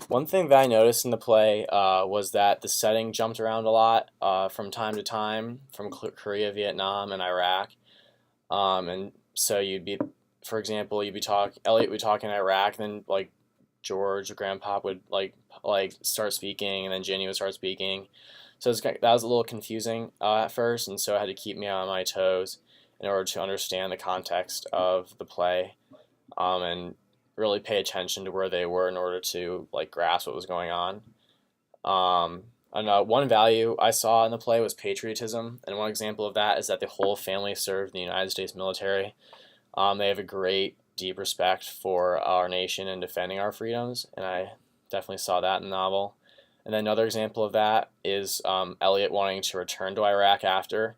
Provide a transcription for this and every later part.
One thing that I noticed in the play was that the setting jumped around a lot from time to time, from Korea, Vietnam, and Iraq. And so you'd be, for example, Elliot would talk in Iraq, then like George or Grandpa would like start speaking, and then Ginny would start speaking. So that was a little confusing at first, and so I had to keep me on my toes in order to understand the context of the play, and really pay attention to where they were in order to like grasp what was going on. And one value I saw in the play was patriotism, and one example of that is that the whole family served in the United States military. They have a great, deep respect for our nation and defending our freedoms, and I definitely saw that in the novel. And then another example of that is Elliot wanting to return to Iraq after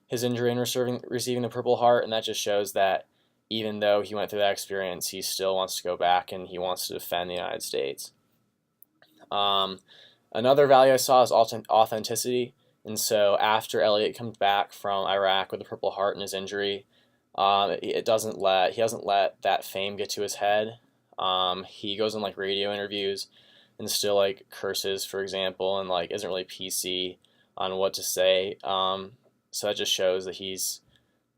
his injury and receiving the Purple Heart, and that just shows that even though he went through that experience, he still wants to go back and he wants to defend the United States. Um, Another value I saw is authenticity, and so after Elliot comes back from Iraq with the Purple Heart and his injury, he doesn't let that fame get to his head. He goes on like radio interviews and still like curses, for example, and like isn't really PC on what to say. So that just shows that he's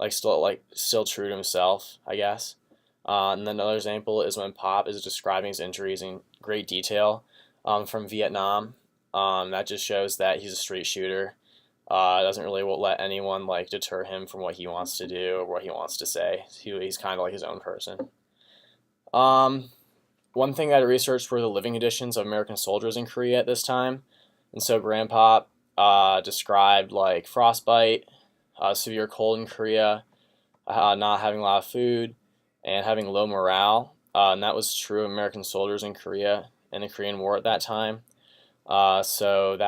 still true to himself, I guess. And then another example is when Pop is describing his injuries in great detail from Vietnam. That just shows that he's a straight shooter. Doesn't really let anyone like deter him from what he wants to do or what he wants to say. He's kind of like his own person. Um, One thing that I researched were the living conditions of American soldiers in Korea at this time, and so Grandpa described like frostbite, severe cold in Korea, not having a lot of food, and having low morale. And that was true of American soldiers in Korea in the Korean War at that time. Often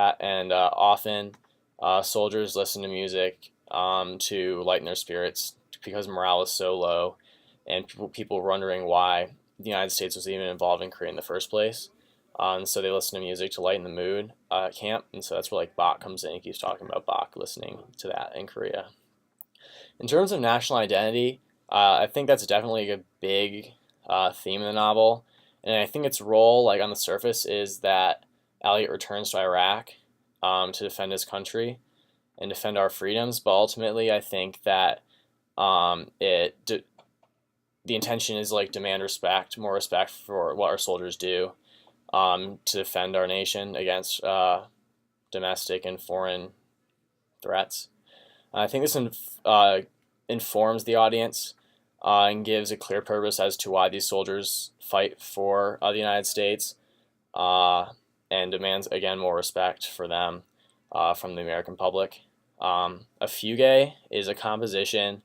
soldiers listen to music to lighten their spirits because morale is so low, and people wondering why the United States was even involved in Korea in the first place. So they listen to music to lighten the mood at camp, and so that's where like Bach comes in. He keeps talking about Bach listening to that in Korea. In terms of national identity, I think that's definitely a big theme in the novel, and I think its role, like on the surface, is that Elliot returns to Iraq to defend his country and defend our freedoms. But ultimately, I think that the intention is like demand respect, more respect for what our soldiers do to defend our nation against domestic and foreign threats. I think this informs the audience and gives a clear purpose as to why these soldiers fight for the United States, and demands, again, more respect for them from the American public. A fugue is a composition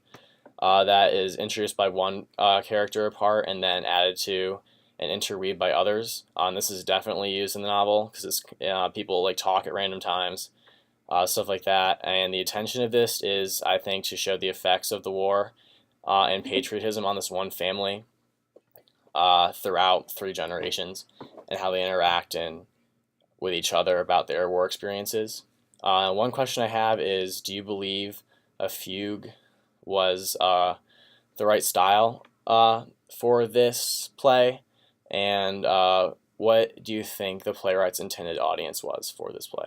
that is introduced by one character part and then added to and interweaved by others. This is definitely used in the novel because people like talk at random times, stuff like that. And the intention of this is, I think, to show the effects of the war and patriotism on this one family throughout 3 generations, and how they interact and with each other about their war experiences. One question I have is, do you believe a fugue was the right style for this play? And what do you think the playwright's intended audience was for this play?